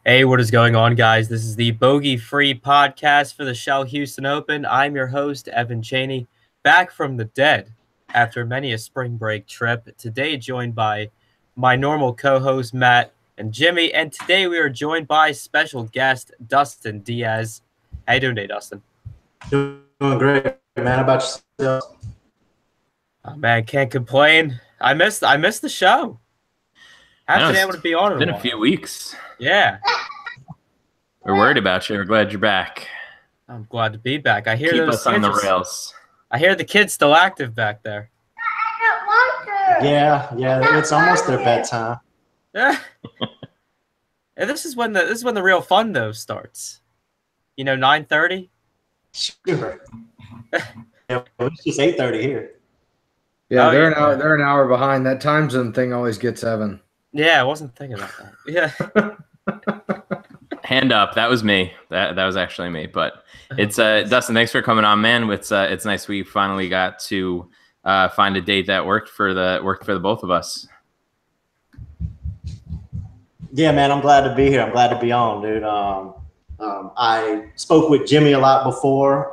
Hey, what is going on, guys? This is the Bogey Free podcast for the Shell Houston Open. I'm your host, Evan Cheney, back from the dead after many a spring break trip. Today, joined by my normal co host, Matt and Jimmy. And today, we are joined by special guest, Dustin Diaz. How you doing today, Dustin? Doing great, man. How about yourself? Oh, man, can't complain. I missed the show. Haven't been able to be on it. It's been a few weeks. Yeah. We're worried about you. We're glad you're back. I'm glad to be back. I hear Keep those us on the kids rails. I hear the kids still active back there. Yeah. It's almost their bedtime. Yeah. And this is when the real fun though starts. 9:30. Sure. Yeah, it's just 8:30 here. Yeah, they're an hour behind. That time zone thing always gets Evan. Yeah, I wasn't thinking about that. Yeah. Hand up. That was me. That was actually me. But it's Dustin, thanks for coming on, man. It's nice we finally got to find a date that worked for the both of us. Yeah, man, I'm glad to be here. I'm glad to be on, dude. I spoke with Jimmy a lot before.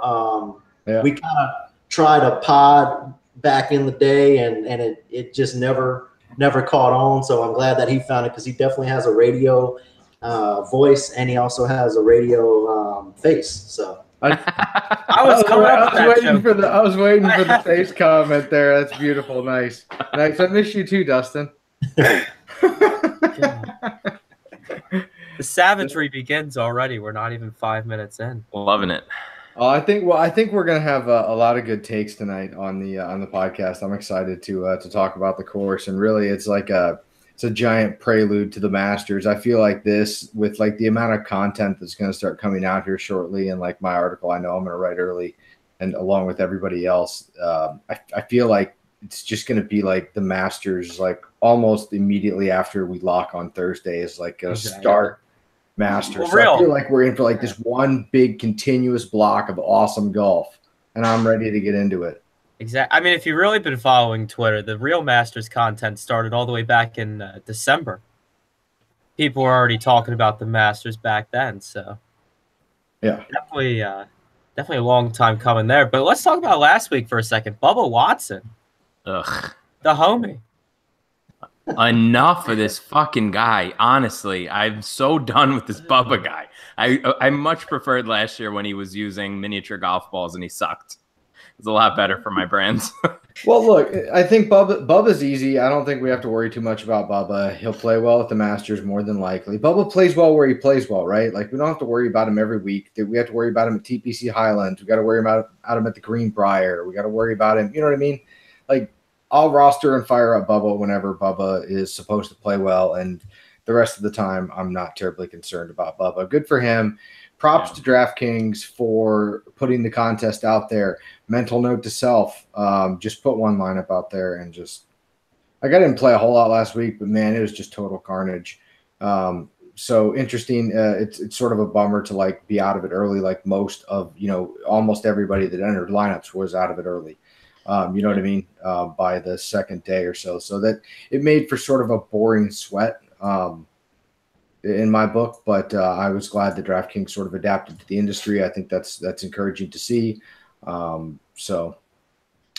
We kind of tried a pod back in the day, and it just never caught on. So I'm glad that he found it because he definitely has a radio voice, and he also has a radio face. So I was waiting for the face comment there. That's beautiful. Nice. I miss you too, Dustin. The savagery begins already. We're not even 5 minutes in. Loving it. I think we're gonna have a lot of good takes tonight on the podcast. I'm excited to talk about the course, and really, it's a giant prelude to the Masters. I feel like this, with like the amount of content that's going to start coming out here shortly, and like my article, I know I'm going to write early, and along with everybody else, I feel like it's just going to be like the Masters, like almost immediately after we lock on Thursday is like a start Masters. Well, so I feel like we're in for like this one big continuous block of awesome golf, and I'm ready to get into it. Exactly. I mean, if you've really been following Twitter, the real Masters content started all the way back in December. People were already talking about the Masters back then, so yeah, definitely a long time coming there. But let's talk about last week for a second. Bubba Watson, Ugh. the homie. Enough of this fucking guy. Honestly, I'm so done with this Bubba guy. I much preferred last year when he was using miniature golf balls and he sucked. It's a lot better for my brands. Well, look, I think Bubba's easy. I don't think we have to worry too much about Bubba. He'll play well at the Masters more than likely. Bubba plays well where he plays well, right? Like, we don't have to worry about him every week. We have to worry about him at TPC Highlands. We got to worry about him at the Greenbrier. We got to worry about him. You know what I mean? Like, I'll roster and fire up Bubba whenever Bubba is supposed to play well, and the rest of the time, I'm not terribly concerned about Bubba. Good for him. Props to DraftKings for putting the contest out there. Mental note to self, just put one lineup out there and just – I didn't play a whole lot last week, but, man, it was just total carnage. So interesting. It's sort of a bummer to, like, be out of it early, like most of – almost everybody that entered lineups was out of it early. You know what I mean? By the second day or so. So that it made for sort of a boring sweat in my book, but I was glad that DraftKings sort of adapted to the industry. I think that's encouraging to see. That's all the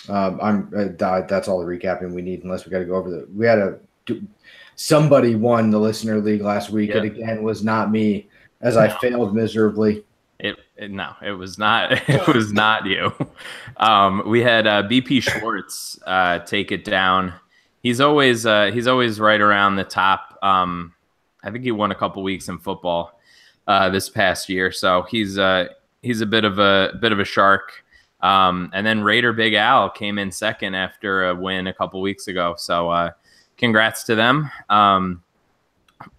recapping we need, unless we got to go over somebody won the listener league last week. It again was not me, as I failed miserably. No, it was not. It was not you. We had BP Schwartz take it down. He's always right around the top. I think he won a couple weeks in football this past year, so he's a bit of a shark. And then Raider Big Al came in second after a win a couple weeks ago. So congrats to them.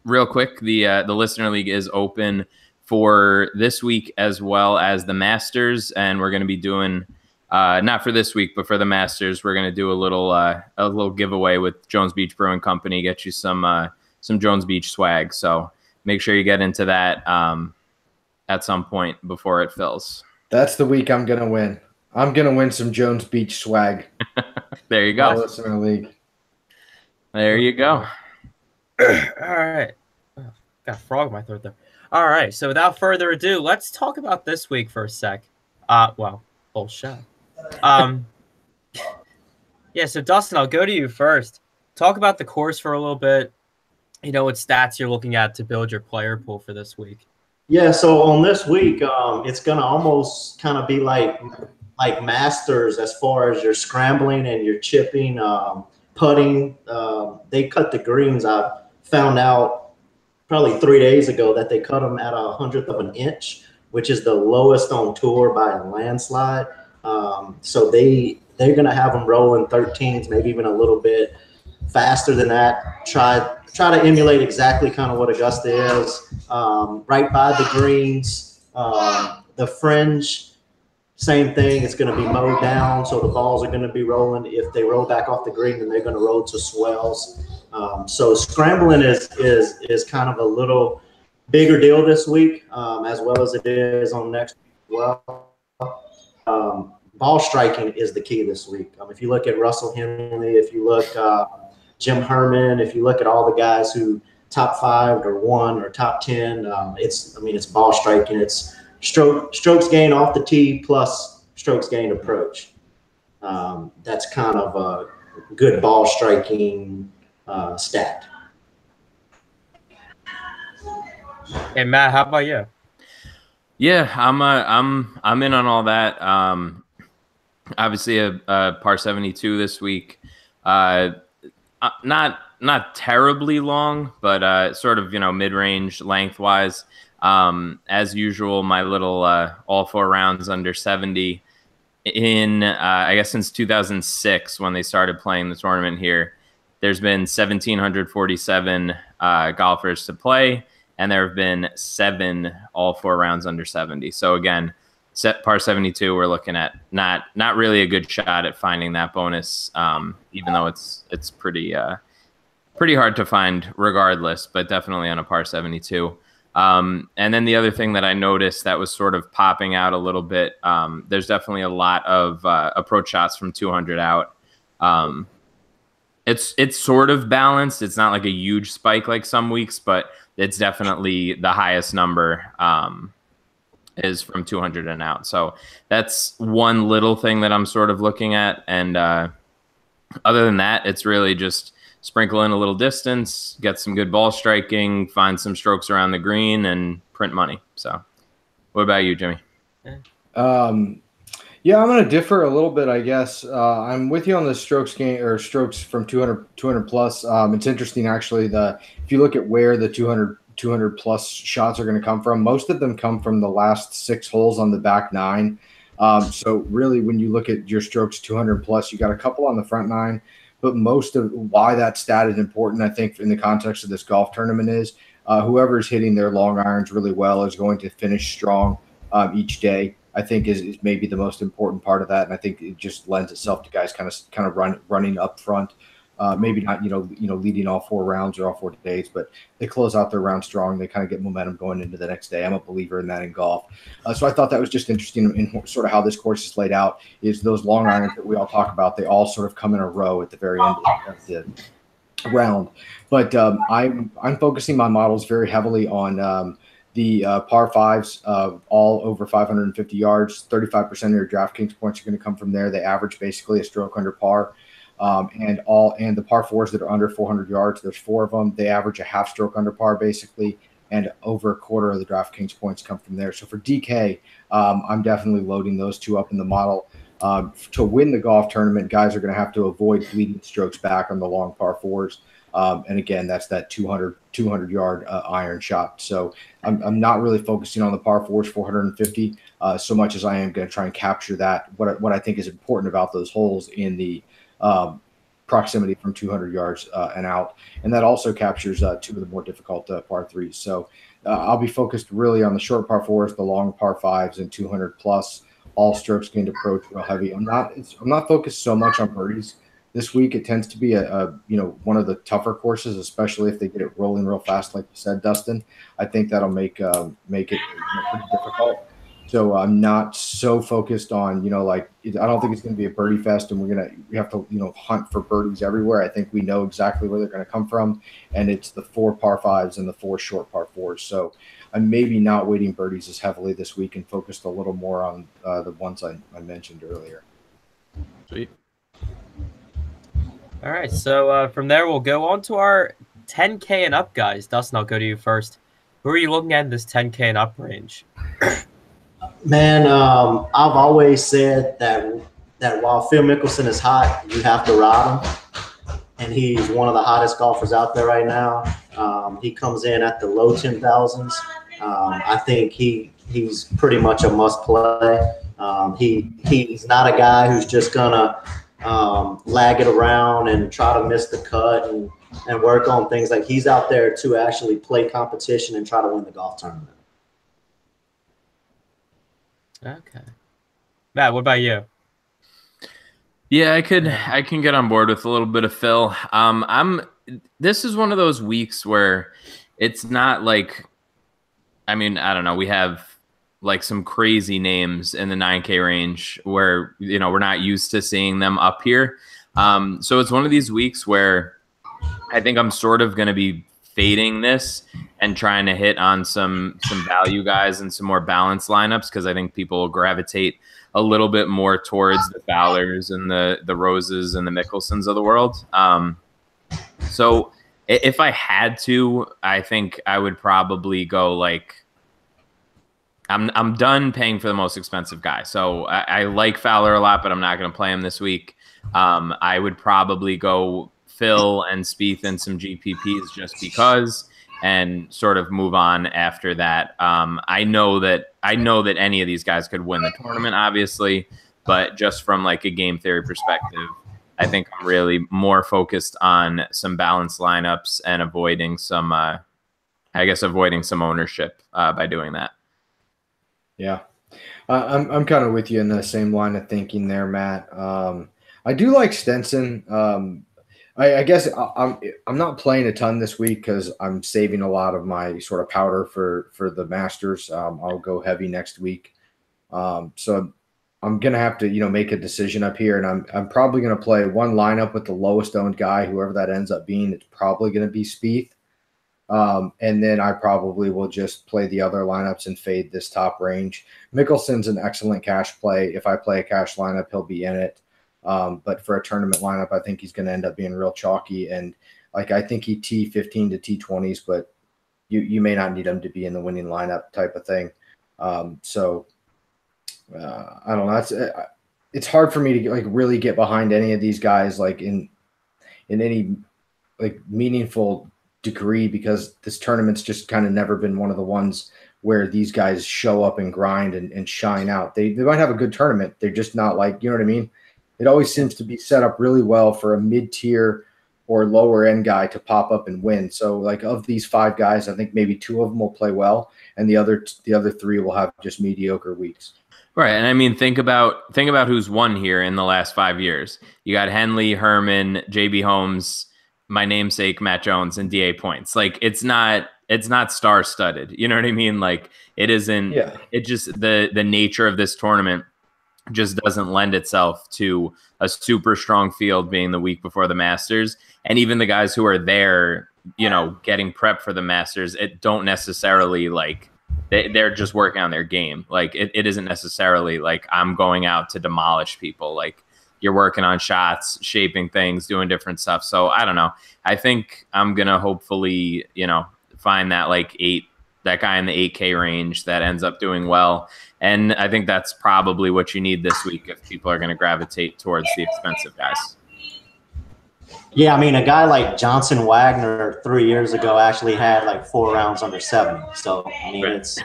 Real quick, the listener league is open for this week as well as the Masters, and we're going to be doing not for this week, but for the Masters, we're going to do a little giveaway with Jones Beach Brewing Company, get you some Jones Beach swag. So make sure you get into that at some point before it fills. That's the week I'm going to win. I'm going to win some Jones Beach swag. There you go. Listener league. There you go. All right. got a frog in my throat there. All right, so without further ado, let's talk about this week for a sec. Well, bullshit. Yeah, so Dustin, I'll go to you first. Talk about the course for a little bit. You know, what stats you're looking at to build your player pool for this week. Yeah, so on this week, it's gonna almost kind of be like Masters as far as your scrambling and your chipping, putting. They cut the greens. I found out probably 3 days ago that they cut them at 100th of an inch, which is the lowest on tour by a landslide. So they're gonna have them rolling 13s, maybe even a little bit faster than that. Try to emulate exactly kind of what Augusta is, right by the greens. The fringe, same thing. It's going to be mowed down, so the balls are going to be rolling. If they roll back off the green, then they're going to roll to swells. So scrambling is kind of a little bigger deal this week, as well as it is on next week as well. Ball striking is the key this week. If you look at Russell Henley, if you look Jim Herman, if you look at all the guys who top 5 or 1 or top 10, it's ball striking. It's strokes gained off the tee plus strokes gained approach. That's kind of a good ball striking stat. Hey Matt, how about you? Yeah, I'm in on all that. Obviously a par 72 this week. Not terribly long, but sort of, mid-range lengthwise. As usual, my little all 4 rounds under 70 in I guess since 2006 when they started playing the tournament here. There's been 1,747 golfers to play, and there have been 7 all 4 rounds under 70. So again, par 72, we're looking at not really a good shot at finding that bonus, even though it's pretty hard to find regardless, but definitely on a par 72. And then the other thing that I noticed that was sort of popping out a little bit, there's definitely a lot of approach shots from 200 out. It's sort of balanced. It's not like a huge spike like some weeks, but it's definitely the highest number is from 200 and out. So that's one little thing that I'm sort of looking at. And other than that, it's really just sprinkle in a little distance, get some good ball striking, find some strokes around the green, and print money. So what about you, Jimmy? Yeah, I'm going to differ a little bit, I guess. I'm with you on the strokes gain or strokes from 200 plus. It's interesting, actually, if you look at where the 200 plus shots are going to come from, most of them come from the last 6 holes on the back 9. So really, when you look at your strokes 200 plus, you got a couple on the front 9. But most of why that stat is important, I think, in the context of this golf tournament is whoever's hitting their long irons really well is going to finish strong each day. I think is maybe the most important part of that, and I think it just lends itself to guys kind of running up front. Maybe not leading all 4 rounds or all 4 days, but they close out their round strong. They kind of get momentum going into the next day. I'm a believer in that in golf. So I thought that was just interesting in sort of how this course is laid out. Is those long irons that we all talk about? They all sort of come in a row at the very end of the round. But I'm focusing my models very heavily on the par 5s, all over 550 yards. 35% of your DraftKings points are going to come from there. They average basically a stroke under par. And the par 4s that are under 400 yards, there's 4 of them. They average a half stroke under par basically, and over a quarter of the DraftKings points come from there. So for DK, I'm definitely loading those 2 up in the model. To win the golf tournament, guys are going to have to avoid bleeding strokes back on the long par 4s. And again, that's that 200 yard iron shot. So I'm not really focusing on the par 4s, 450, so much as I am going to try and capture that. What I think is important about those holes in the proximity from 200 yards and out. And that also captures 2 of the more difficult par 3s. So I'll be focused really on the short par 4s, the long par 5s, and 200 plus, all strokes gained approach real heavy. I'm not focused so much on birdies this week. It tends to be one of the tougher courses, especially if they get it rolling real fast, like you said, Dustin. I think that'll make it pretty difficult. So I'm not so focused on, like, I don't think it's going to be a birdie fest and we have to, hunt for birdies everywhere. I think we know exactly where they're going to come from, and it's the 4 par 5s and the 4 short par 4s. So I'm maybe not weighting birdies as heavily this week and focused a little more on the ones I mentioned earlier. Sweet. All right, so from there we'll go on to our 10K and up guys. Dustin, I'll go to you first. Who are you looking at in this 10K and up range? Man, I've always said that while Phil Mickelson is hot, you have to ride him, and he's one of the hottest golfers out there right now. He comes in at the low 10,000s. I think he's pretty much a must play. He's not a guy who's just gonna lag it around and try to miss the cut and work on things. Like, he's out there to actually play competition and try to win the golf tournament. Okay. Matt, what about you? Yeah, I can get on board with a little bit of Phil. This is one of those weeks where it's not like, I mean, I don't know, we have like some crazy names in the 9K range where, we're not used to seeing them up here. So it's one of these weeks where I think I'm sort of going to be fading this and trying to hit on some value guys and some more balanced lineups, because I think people will gravitate a little bit more towards the Fowlers and the Roses and the Mickelsons of the world. So if I had to, I think I would probably go like, I'm done paying for the most expensive guy. So I like Fowler a lot, but I'm not going to play him this week. I would probably go Phil and Spieth and some GPPs just because, and sort of move on after that. I know that any of these guys could win the tournament, obviously, but just from like a game theory perspective, I think I'm really more focused on some balanced lineups and avoiding some ownership by doing that. Yeah, I'm kind of with you in the same line of thinking there, Matt. I do like Stenson. I guess I'm not playing a ton this week because I'm saving a lot of my sort of powder for the Masters. I'll go heavy next week. So I'm going to have to, make a decision up here, and I'm probably going to play one lineup with the lowest owned guy, whoever that ends up being. It's probably going to be Spieth. And then I probably will just play the other lineups and fade this top range. Mickelson's an excellent cash play. If I play a cash lineup, he'll be in it. But for a tournament lineup, I think he's going to end up being real chalky. And like, I think he T15 to T20s, but you may not need him to be in the winning lineup type of thing. So I don't know. It's hard for me to like really get behind any of these guys, like in any like meaningful degree, because this tournament's just kind of never been one of the ones where these guys show up and grind and shine out. They might have a good tournament. They're just not like, you know what I mean? It always seems to be set up really well for a mid-tier or lower end guy to pop up and win. So like, of these 5 guys, I think maybe 2 of them will play well, and the other 3 will have just mediocre weeks. Right. And I mean, think about who's won here in the last 5 years. You got Henley, Herman, JB Holmes, my namesake Matt Jones, and DA Points. Like, it's not star studded. You know what I mean? Like, it isn't. Yeah. It just the nature of this tournament just doesn't lend itself to a super strong field being the week before the Masters. And even the guys who are there, getting prep for the Masters, it don't necessarily like they're just working on their game. Like, it isn't necessarily like I'm going out to demolish people. Like, you're working on shots, shaping things, doing different stuff. So I don't know. I think I'm going to hopefully, find that that guy in the 8K range that ends up doing well. And I think that's probably what you need this week if people are going to gravitate towards the expensive guys. Yeah, I mean, a guy like Johnson Wagner 3 years ago actually had like 4 rounds under 70. So, I mean, it's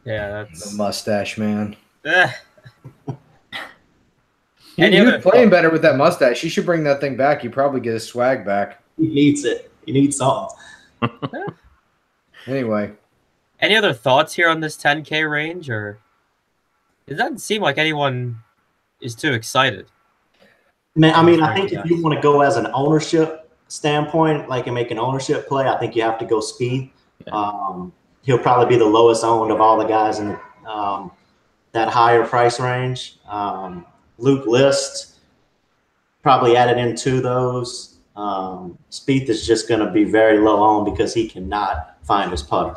yeah, that's the mustache, man. Any he other was playing better with that mustache. He should bring that thing back. He probably get his swag back. He needs it. He needs something. Anyway. Any other thoughts here on this 10K range, or it doesn't seem like anyone is too excited? Man, I mean, I think if you want to go as an ownership standpoint, like, and make an ownership play, I think you have to go Spieth. Yeah. he'll probably be the lowest owned of all the guys in that higher price range. Luke List probably added into those. Spieth is just going to be very low owned because he cannot find his putter.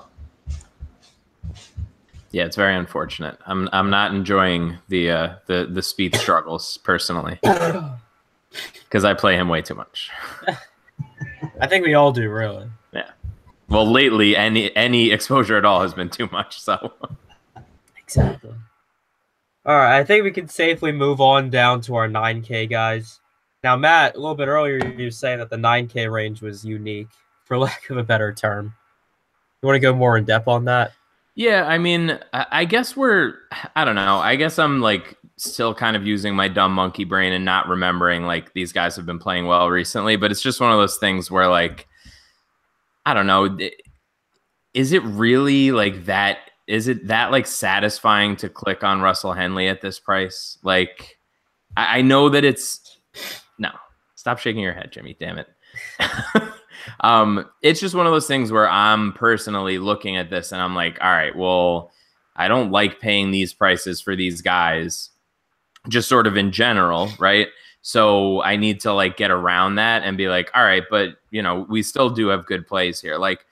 Yeah, it's very unfortunate. I'm not enjoying the Spieth struggles personally because I play him way too much. I think we all do, really. Yeah. Well, lately, any exposure at all has been too much. So. Exactly. All right, I think we can safely move on down to our 9K guys. Now, Matt, a little bit earlier, you were saying that the 9K range was unique, for lack of a better term. You want to go more in depth on that? Yeah, I mean, I guess I don't know. I guess I'm like still kind of using my dumb monkey brain and not remembering like these guys have been playing well recently, but it's just one of those things where like, I don't know, is it really like that? Is it that like satisfying to click on Russell Henley at this price? Like, I know that no, stop shaking your head, Jimmy, damn it. It's just one of those things where I'm personally looking at this and I'm like, all right, well, I don't like paying these prices for these guys just sort of in general. Right. So I need to like get around that and be like, all right, but you know, we still do have good plays here. Like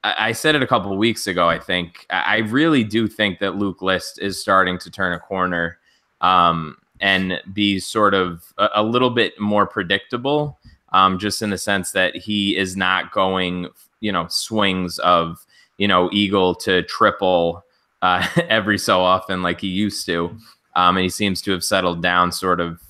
I said it a couple of weeks ago, I think I really do think that Luke List is starting to turn a corner, and be sort of a little bit more predictable. Just in the sense that he is not going, you know, swings of, you know, eagle to triple every so often like he used to. And he seems to have settled down sort of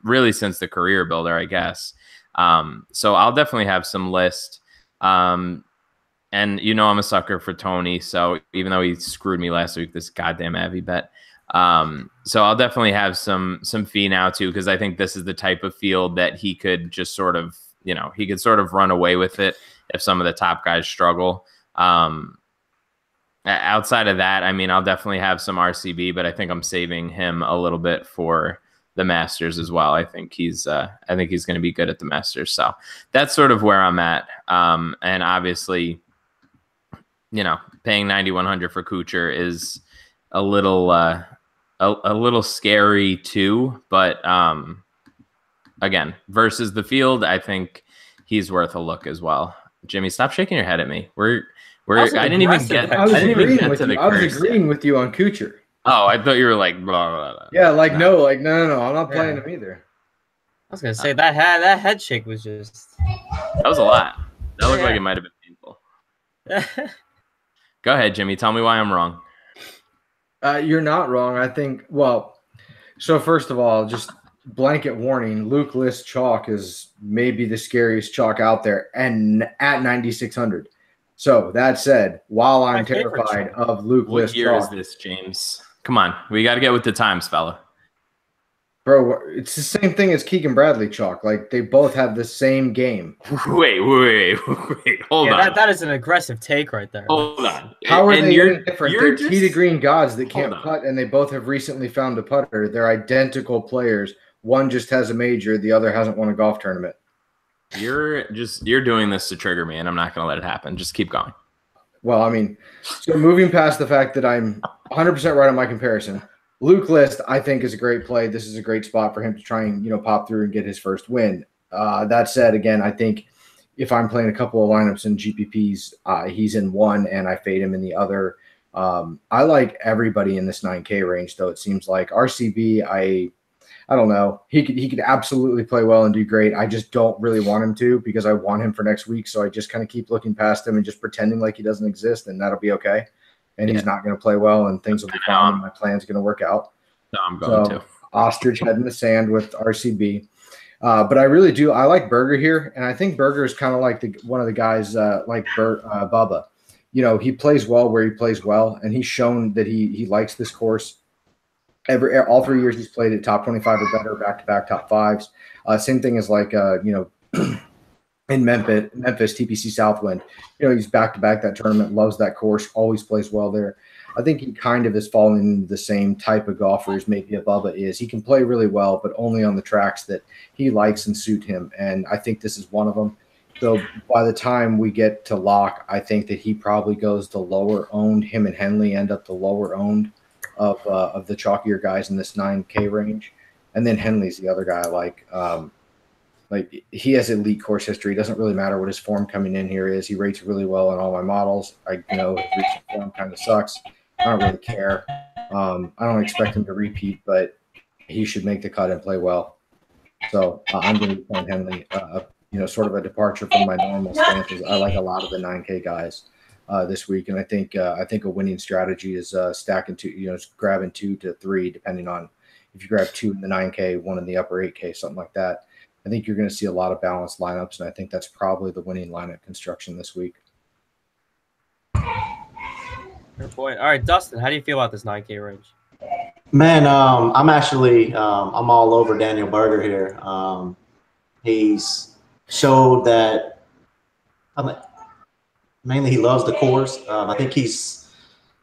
really since the career builder, I guess. So I'll definitely have some List. And, you know, I'm a sucker for Tony. So even though he screwed me last week, this goddamn Avi bet. So I'll definitely have some fee now too, because I think this is the type of field that he could just sort of, you know, he could sort of run away with it if some of the top guys struggle. Outside of that, I mean, I'll definitely have some RCB, but I think I'm saving him a little bit for the Masters as well. I think he's going to be good at the Masters. So that's sort of where I'm at. And obviously, you know, paying 9,100 for Kuchar is a little scary too, but again, versus the field, I think he's worth a look as well. Jimmy, stop shaking your head at me. I didn't even get I was agreeing with you on Kuchar. Oh, I thought you were like blah blah blah. Yeah, like no, I'm not playing him either. I was gonna say that head shake was just that was a lot. That looked like it might have been painful. Go ahead, Jimmy. Tell me why I'm wrong. You're not wrong. I think, well, so first of all, just blanket warning, Luke List chalk is maybe the scariest chalk out there and at 9,600. So that said, while I'm terrified of Luke List chalk. What year is this, James? Come on. We got to get with the times, fella. Bro, it's the same thing as Keegan Bradley chalk. Like, they both have the same game. Wait. Hold on. That is an aggressive take right there. Hold on. How are they any different? They're tee to green gods that can't putt, and they both have recently found a putter. They're identical players. One just has a major. The other hasn't won a golf tournament. You're doing this to trigger me, and I'm not going to let it happen. Just keep going. Well, I mean, so moving past the fact that I'm 100% right on my comparison, Luke List, I think, is a great play. This is a great spot for him to try and, you know, pop through and get his first win. That said, again, I think if I'm playing a couple of lineups in GPPs, he's in one and I fade him in the other. I like everybody in this 9K range, though. It seems like RCB, I don't know. He could absolutely play well and do great. I just don't really want him to because I want him for next week. So I just kind of keep looking past him and just pretending like he doesn't exist, and that'll be okay. And he's not going to play well, and things will be fine. And my plan's going to work out. No, I'm going to. Ostrich head in the sand with RCB. But I really do. I like Berger here, and I think Berger is kind of like one of the guys like Bubba. You know, he plays well where he plays well, and he's shown that he likes this course. All 3 years he's played at top 25 or better, back-to-back top fives. Same thing as like you know, in Memphis, TPC Southwind. You know, he's back-to-back that tournament, loves that course, always plays well there. I think he kind of is falling into the same type of golfer as maybe a Bubba is. He can play really well, but only on the tracks that he likes and suit him. And I think this is one of them. So by the time we get to lock, I think that he probably goes the lower owned. Him and Henley end up the lower owned of the chalkier guys in this 9K range. And then Henley's the other guy I like. Like he has elite course history. It doesn't really matter what his form coming in here is. He rates really well in all my models. I know his recent form kind of sucks. I don't really care. I don't expect him to repeat, but he should make the cut and play well. So I'm going to be playing Henley. Sort of a departure from my normal stances. I like a lot of the 9K guys this week, and I think a winning strategy is stacking two, grabbing 2 to 3, depending on if you grab 2 in the 9K, 1 in the upper 8K, something like that. I think you're going to see a lot of balanced lineups, and I think that's probably the winning lineup construction this week. Good point. All right, Dustin, how do you feel about this 9K range? Man, I'm actually I'm all over Daniel Berger here. He's showed that mainly he loves the course. I think he's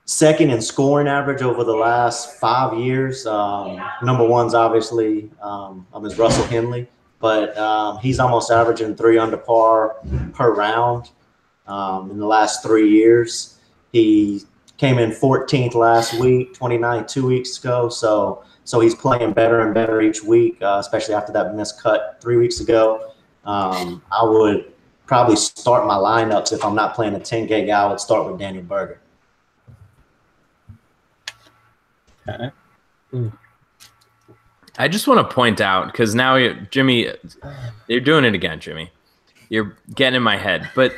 second in scoring average over the last 5 years. Number one's obviously is Russell Henley, but he's almost averaging 3 under par per round in the last 3 years. He came in 14th last week, 29th 2 weeks ago. So he's playing better and better each week, especially after that missed cut 3 weeks ago. I would probably start my lineups if I'm not playing a 10K guy. I would start with Daniel Berger. Okay. I just want to point out, because now, Jimmy, you're doing it again, Jimmy. You're getting in my head. But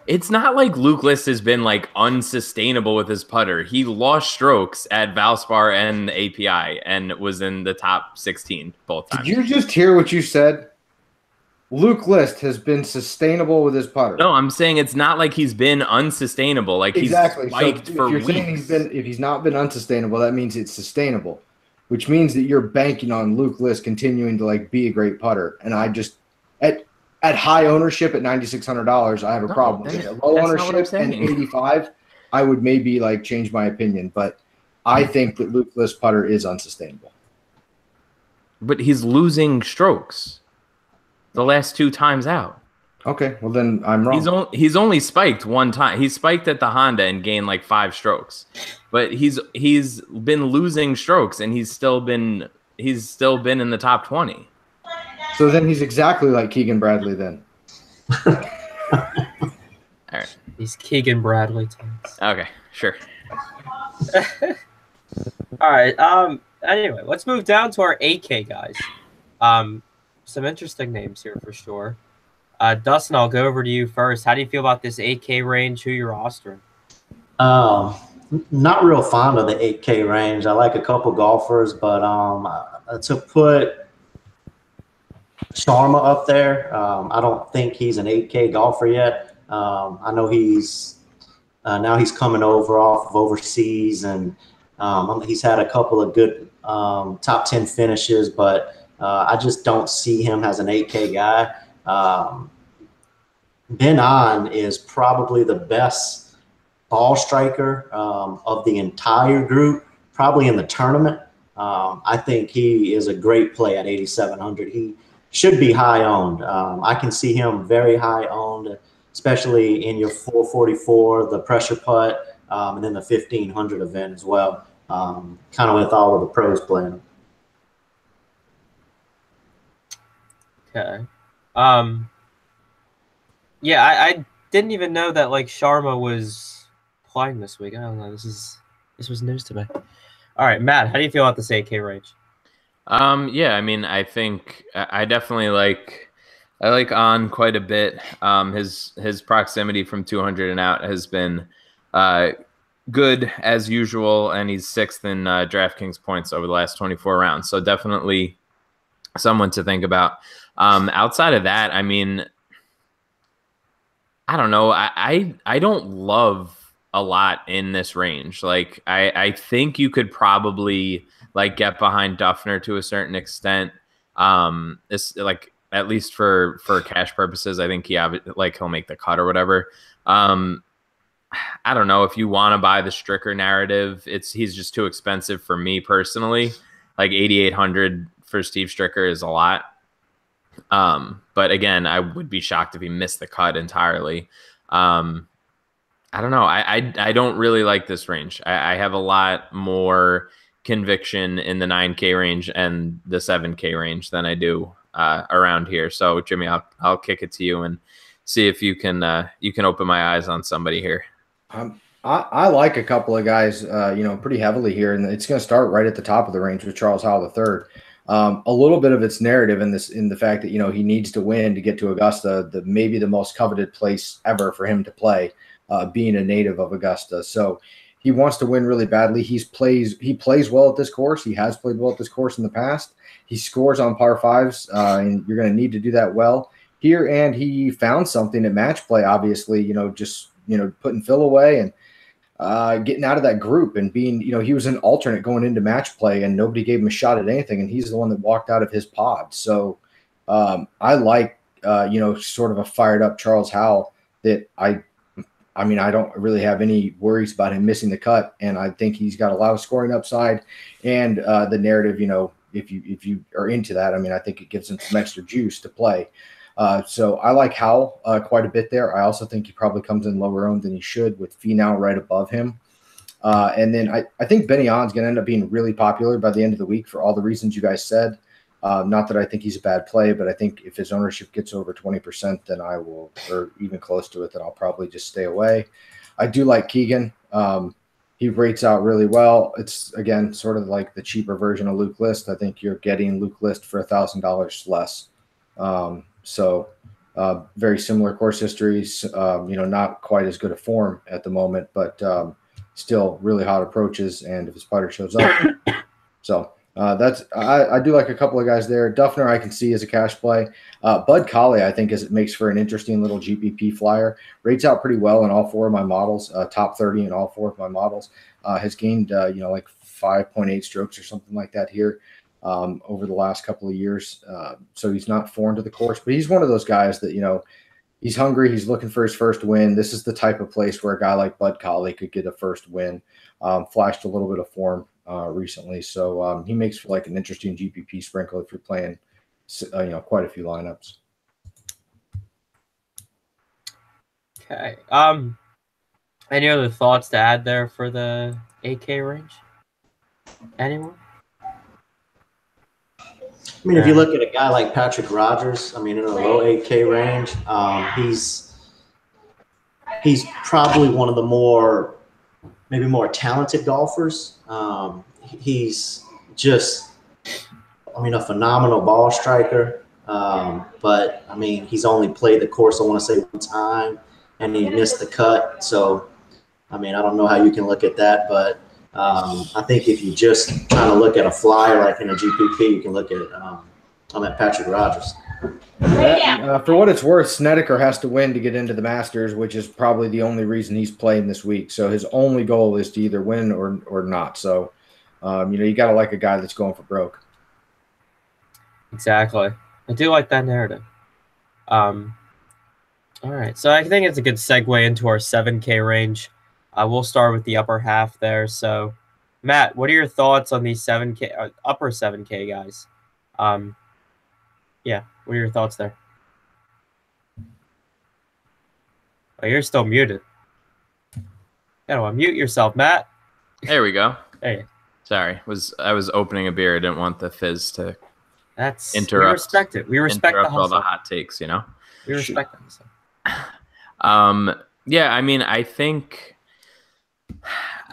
it's not like Luke List has been like unsustainable with his putter. He lost strokes at Valspar and the API and was in the top 16 both times. Did you just hear what you said? Luke List has been sustainable with his putter. No, I'm saying it's not like he's been unsustainable. Like exactly. He's spiked so for if you're weeks. Saying if he's not been unsustainable, that means it's sustainable, which means that you're banking on Luke List continuing to like be a great putter. And I just at high ownership at $9,600, I have a problem with it. Low ownership and 85, I would maybe like change my opinion, but I think that Luke List putter is unsustainable. But he's losing strokes the last 2 times out. Okay, well then I'm wrong. He's only spiked 1 time. He spiked at the Honda and gained like 5 strokes, but he's been losing strokes and he's still been in the top 20. So then he's exactly like Keegan Bradley then. All right, He's Keegan Bradley. okay, sure. All right. Anyway, let's move down to our 8K guys. Some interesting names here for sure. Dustin, I'll go over to you first. How do you feel about this 8K range? Who you're rostering? Not real fond of the 8K range. I like a couple golfers, but to put Sharma up there, I don't think he's an 8K golfer yet. I know he's now he's coming over off of overseas, and he's had a couple of good top 10 finishes, but I just don't see him as an 8K guy. Ben On is probably the best ball striker of the entire group, probably in the tournament. I think he is a great play at 8,700. He should be high owned. I can see him very high owned, especially in your 444, the pressure putt, and then the 1,500 event as well. Kind of with all of the pros playing. Okay. Yeah, I didn't even know that like Sharma was playing this week. I don't know. This was news to me. All right, Matt, how do you feel about this 8K range? Yeah, I mean, I think I definitely like On quite a bit. His proximity from 200 and out has been good as usual, and he's 6th in DraftKings points over the last 24 rounds. So definitely someone to think about. Outside of that, I mean, I don't know. I don't love a lot in this range. Like I think you could probably like get behind Duffner to a certain extent. It's like at least for cash purposes, I think he'll make the cut or whatever. I don't know if you want to buy the Stricker narrative. He's just too expensive for me personally. Like 8,800 for Steve Stricker is a lot. But again, I would be shocked if he missed the cut entirely. I don't know. I don't really like this range. I have a lot more conviction in the 9K range and the 7K range than I do around here. So Jimmy, I'll kick it to you and see if you can open my eyes on somebody here. I like a couple of guys, pretty heavily here, and it's going to start right at the top of the range with Charles Howell III. A little bit of its narrative in the fact that he needs to win to get to Augusta, maybe the most coveted place ever for him to play, being a native of Augusta. So he wants to win really badly. He plays well at this course. He has played well at this course in the past. He scores on par fives, and you're going to need to do that well here. And he found something at match play, obviously, just putting Phil away and getting out of that group and being, he was an alternate going into match play and nobody gave him a shot at anything. And he's the one that walked out of his pod. So I like, sort of a fired up Charles Howell that I don't really have any worries about him missing the cut. And I think he's got a lot of scoring upside and the narrative, if you are into that, I think it gives him some extra juice to play. So I like Howell quite a bit there. I also think he probably comes in lower owned than he should with Finau right above him. And then I think Benny On's going to end up being really popular by the end of the week for all the reasons you guys said. Not that I think he's a bad play, but I think if his ownership gets over 20%, then I will, or even close to it, then I'll probably just stay away. I do like Keegan. He rates out really well. It's, again, sort of like the cheaper version of Luke List. I think you're getting Luke List for $1,000 less. So very similar course histories, not quite as good a form at the moment, but still really hot approaches. And if his putter shows up, so I do like a couple of guys there. Duffner I can see as a cash play. Bud Colley I think it makes for an interesting little GPP flyer. Rates out pretty well in all four of my models. Top 30 in all four of my models. Has gained like 5.8 strokes or something like that here. Over the last couple of years. So he's not foreign to the course, but he's one of those guys that, he's hungry. He's looking for his first win. This is the type of place where a guy like Bud Colley could get a first win. Flashed a little bit of form recently. So he makes for like an interesting GPP sprinkle if you're playing, quite a few lineups. Okay. Any other thoughts to add there for the 8K range? Anyone? If you look at a guy like Patrick Rogers, in a low 8K range, he's probably one of the maybe more talented golfers. He's just, a phenomenal ball striker. But he's only played the course, I want to say, one time, and he missed the cut. So, I don't know how you can look at that, but I think if you just trying to look at a flyer like in a GPP, you can look at Patrick Rogers. For what it's worth, Snedeker has to win to get into the Masters, which is probably the only reason he's playing this week. So his only goal is to either win or not. So, you got to like a guy that's going for broke. Exactly. I do like that narrative. All right. So I think it's a good segue into our 7K range. We'll start with the upper half there. So, Matt, what are your thoughts on these 7K, upper 7K guys? Yeah, what are your thoughts there? Oh, you're still muted. You gotta unmute yourself, Matt. There we go. Hey. Sorry, I was opening a beer. I didn't want the fizz to interrupt. We respect it. We respect the hustle. All the hot takes, We respect them. So. Yeah, I think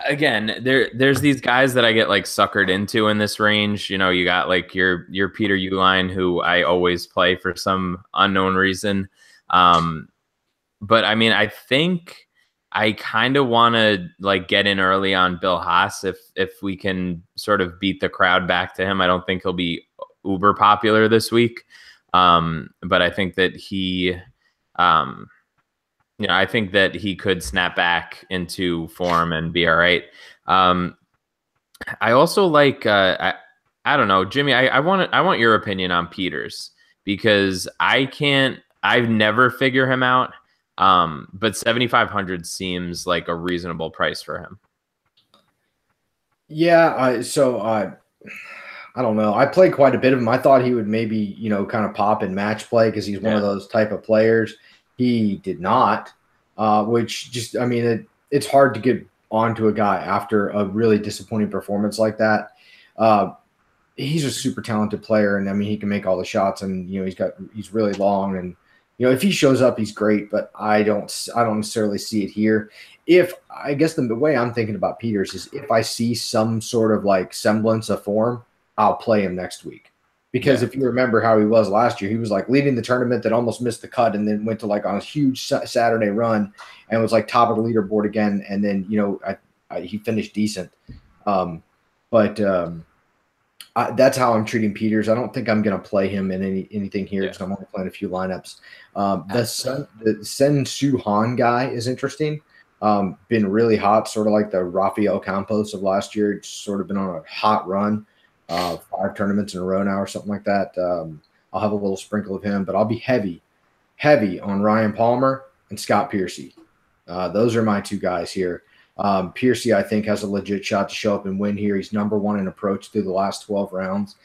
again, there's these guys that I get like suckered into in this range. You got like your Peter Uihlein, who I always play for some unknown reason. But I think I kind of want to like get in early on Bill Haas if we can sort of beat the crowd back to him. I don't think he'll be uber popular this week. But I think that he I think that he could snap back into form and be all right. I also like, I don't know, Jimmy, I want your opinion on Peters because I've never figured him out. But 7,500 seems like a reasonable price for him. Yeah. I don't know. I played quite a bit of him. I thought he would maybe, you know, kind of pop in match play because he's one of those type of players. He did not, which just, I mean, it's hard to get onto a guy after a really disappointing performance like that. He's a super talented player, and I mean, he can make all the shots, and you know, he's really long, and you know, if he shows up, he's great. But I don't necessarily see it here. If I guess the way I'm thinking about Peters is if I see some sort of like semblance of form, I'll play him next week. Because if you remember how he was last year, he was like leading the tournament that almost missed the cut, and then went to like on a huge Saturday run and was like top of the leaderboard again. And then, you know, he finished decent. That's how I'm treating Peters. I don't think I'm going to play him in anything here because I'm only playing a few lineups. The Sen Su Han guy is interesting. Been really hot, sort of like the Rafael Campos of last year. It's sort of been on a hot run, 5 tournaments in a row now or something like that. I'll have a little sprinkle of him, but I'll be heavy on Ryan Palmer and Scott Piercy. Those are my 2 guys here. Piercy, I think, has a legit shot to show up and win here. He's #1 in approach through the last 12 rounds.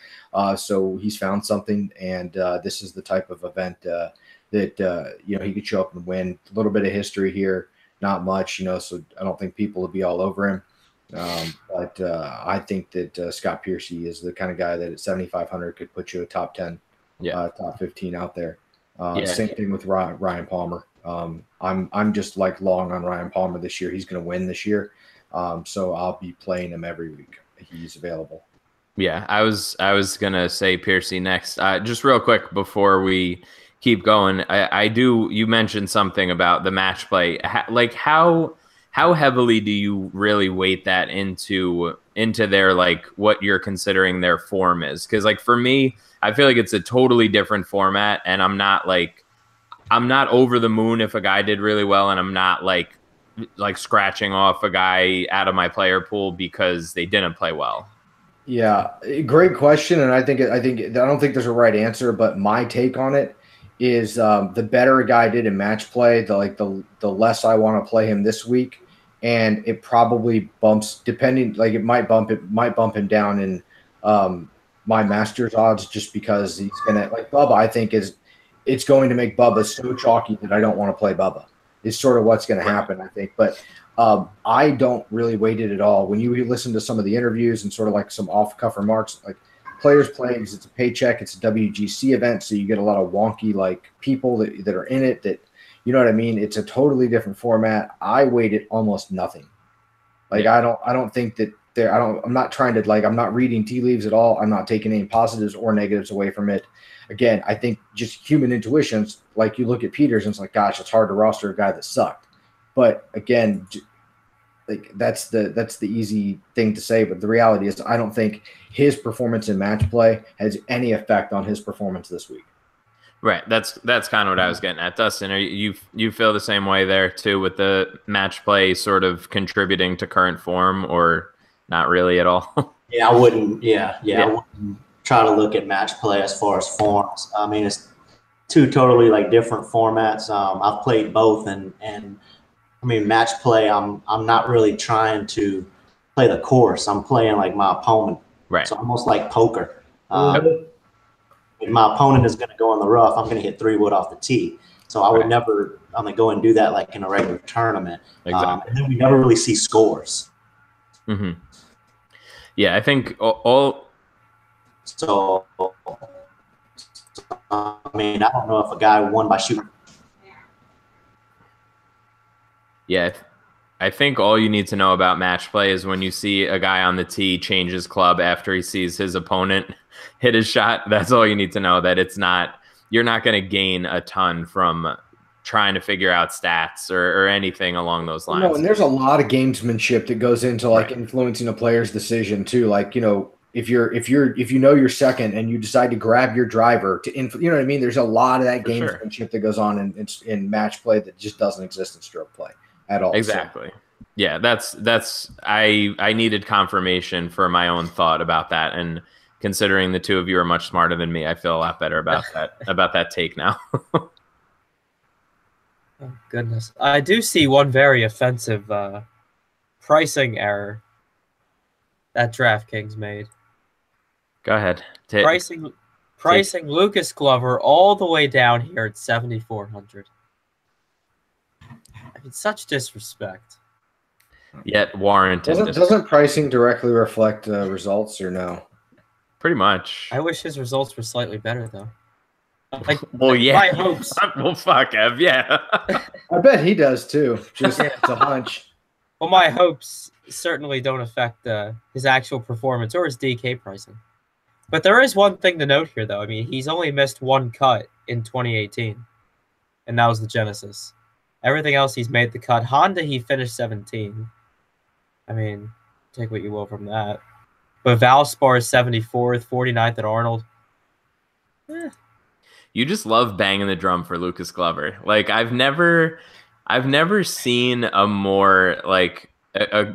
So he's found something, and this is the type of event that, you know, he could show up and win. A little bit of history here, not much, you know, so I don't think people will be all over him. But I think that Scott Piercy is the kind of guy that at 7,500 could put you a top 10, top 15 out there. Same thing with Ryan Palmer. I'm just like long on Ryan Palmer this year. He's going to win this year. So I'll be playing him every week. He's available. Yeah, I was going to say Piercy next. Just real quick before we keep going, you mentioned something about the match play. How heavily do you really weight that into their, like, what you're considering their form is? Because, like, for me, I feel like it's a totally different format, and I'm not over the moon if a guy did really well, and I'm not like scratching off a guy out of my player pool because they didn't play well. Yeah, great question, and I don't think there's a right answer, but my take on it is the better a guy did in match play, the less I want to play him this week, and it probably bumps, depending, like it might bump him down in my Masters odds, just because he's gonna, like, Bubba, I think it's going to make Bubba so chalky that I don't want to play Bubba. Is sort of what's going to happen, I think. But I don't really weight it at all. When you listen to some of the interviews and sort of like some off-cuff remarks, like players playing because it's a paycheck, it's a WGC event, so you get a lot of wonky like people that are in it. That, you know what I mean? It's a totally different format. I weight it almost nothing. Like I don't think that I'm not trying to, like, I'm not reading tea leaves at all. I'm not taking any positives or negatives away from it. Again, I think just human intuitions, like you look at Peters and it's like, gosh, it's hard to roster a guy that sucked. But again, like that's the easy thing to say. But the reality is I don't think his performance in match play has any effect on his performance this week. Right. That's kind of what I was getting at. Dustin, you feel the same way there too, with the match play sort of contributing to current form, or not really at all? Yeah, I wouldn't. Yeah. I wouldn't try to look at match play as far as forms. I mean, it's 2 totally like different formats. I've played both, and I mean, match play, I'm not really trying to play the course. I'm playing like my opponent. Right. So almost like poker. If my opponent is going to go in the rough, I'm going to hit 3-wood off the tee. So I would never go and do that like in a regular tournament. Exactly. And then we never really see scores. Mm-hmm. Yeah, I think all. So, I mean, I don't know if a guy won by shooting. Yeah, I think all you need to know about match play is when you see a guy on the tee change his club after he sees his opponent hit his shot. That's all you need to know, that you're not going to gain a ton from trying to figure out stats or anything along those lines. No, and there's a lot of gamesmanship that goes into like influencing a player's decision too. Like, you know, if you know you're second and you decide to grab your driver to you know what I mean? There's a lot of that gamesmanship that goes on in match play that just doesn't exist in stroke play at all. Exactly. So. Yeah, I needed confirmation for my own thought about that, and considering the 2 of you are much smarter than me, I feel a lot better about that take now. Oh, goodness. I do see one very offensive pricing error that DraftKings made. Go ahead. Pricing Lucas Glover all the way down here at 7,400. I mean, such disrespect. Yet warranted. Doesn't pricing directly reflect results or no? Pretty much. I wish his results were slightly better though. Like, well, yeah. My hopes. Well, fuck, Ev. Yeah. I bet he does too. Just it's a hunch. Well, my hopes certainly don't affect his actual performance or his DK pricing. But there is one thing to note here, though. I mean, he's only missed one cut in 2018, and that was the Genesis. Everything else, he's made the cut. Honda, he finished 17. I mean, take what you will from that. But Valspar is 74th, 49th at Arnold. You just love banging the drum for Lucas Glover. Like I've never seen a more like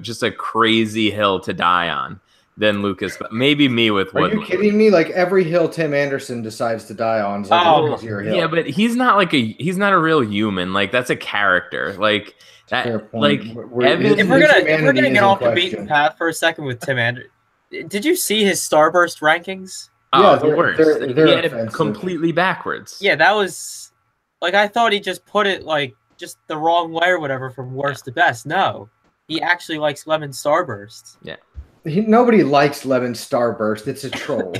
just a crazy hill to die on than Lucas. Maybe me with Are Woodland. you kidding me? Like every hill Tim Anderson decides to die on is like a easier hill. Yeah, but he's not a real human. Like that's a character. Like that. Fair point. Like if we're gonna get off the beaten path for a second with Tim Anderson, did you see his Starburst rankings? Oh, the worst. They're he had it completely backwards. Yeah, that was like I thought he just put it like just the wrong way or whatever from worst to best. No, he actually likes lemon Starburst. Yeah, nobody likes lemon Starburst. It's a troll.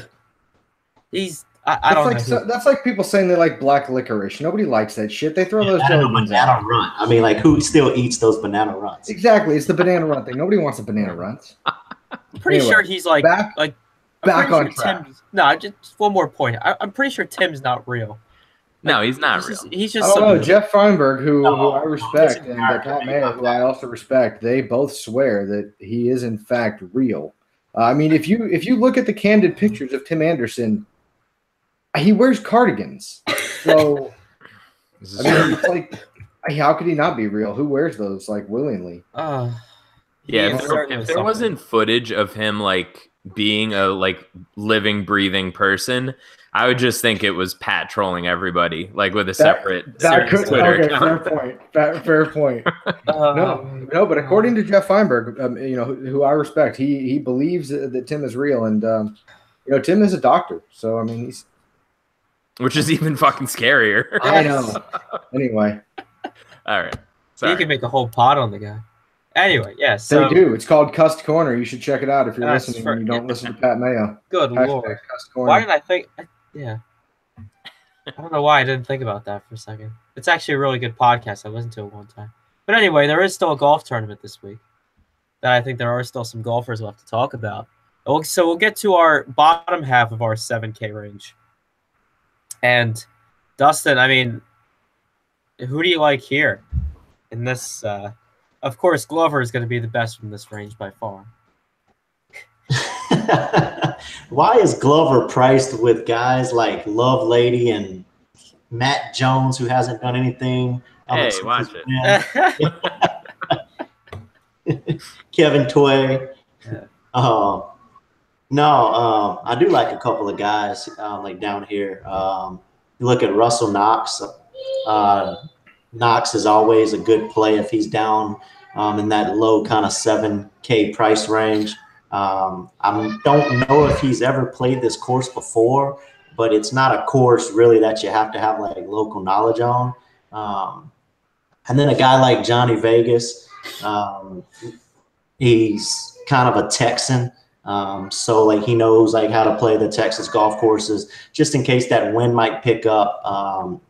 I don't know. That's like people saying they like black licorice. Nobody likes that shit. They throw those banana run. I mean, like who still eats those banana runs? Exactly, it's the banana run thing. Nobody wants a banana runs. I'm pretty sure he's like back on track. Just one more point. I'm pretty sure Tim's not real. No, he's not real. He's just. I don't know. Jeff Feinberg, who I respect, and Pat Mayo, who I also respect, they both swear that he is in fact real. I mean, if you look at the candid pictures of Tim Anderson, he wears cardigans. So I mean, it's like, how could he not be real? Who wears those like willingly? Yeah, if there wasn't footage of him like being a like living, breathing person, I would just think it was Pat trolling everybody, like with a separate Twitter account. Fair point. No, but according to Jeff Feinberg, who I respect, he believes that Tim is real, and Tim is a doctor, so I mean which is even fucking scarier. I know. Anyway, all right. So you can make a whole pod on the guy. Anyway, yes. So, they do. It's called Cussed Corner. You should check it out if you're listening and you don't listen to Pat Mayo. Good Lord. Why did I think? Yeah. I don't know why I didn't think about that for a second. It's actually a really good podcast. I listened to it one time. But anyway, there is still a golf tournament this week that I think there are still some golfers left to talk about. So we'll get to our bottom half of our 7K range. And Dustin, I mean, who do you like here in this? Of course, Glover is going to be the best from this range by far. Why is Glover priced with guys like Love Lady and Matt Jones, who hasn't done anything? Hey, watch it. Kevin Tway. Yeah. No, I do like a couple of guys like down here. You look at Russell Knox. Knox is always a good play if he's down in that low kind of 7K price range. I don't know if he's ever played this course before, but it's not a course really that you have to have like local knowledge on. And then a guy like Johnny Vegas, he's kind of a Texan. So like he knows like how to play the Texas golf courses just in case that wind might pick up.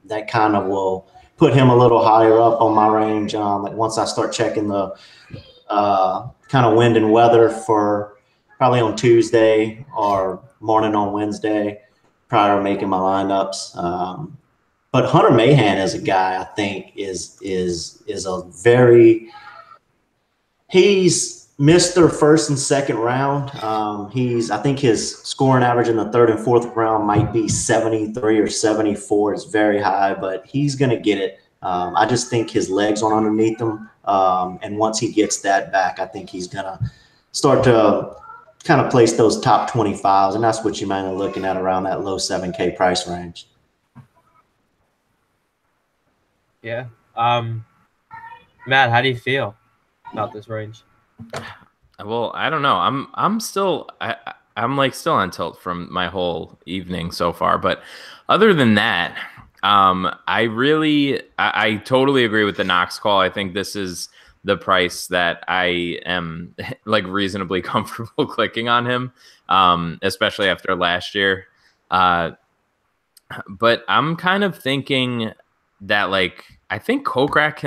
That kind of will put him a little higher up on my range. Like once I start checking the kind of wind and weather for probably on Tuesday or morning on Wednesday prior to making my lineups. But Hunter Mahan is a guy I think is a very he's Mr. First and second round. I think his scoring average in the third and fourth round might be 73 or 74. It's very high, but he's going to get it. I just think his legs aren't underneath him. And once he gets that back, I think he's going to start to kind of place those top 25s. And that's what you might be looking at around that low 7K price range. Yeah. Matt, how do you feel about this range? Well, I don't know. I'm still. I'm like still on tilt from my whole evening so far. But other than that, I totally agree with the Knox call. I think this is the price that I am like reasonably comfortable clicking on him, especially after last year. But I'm kind of thinking that like I think Kokrak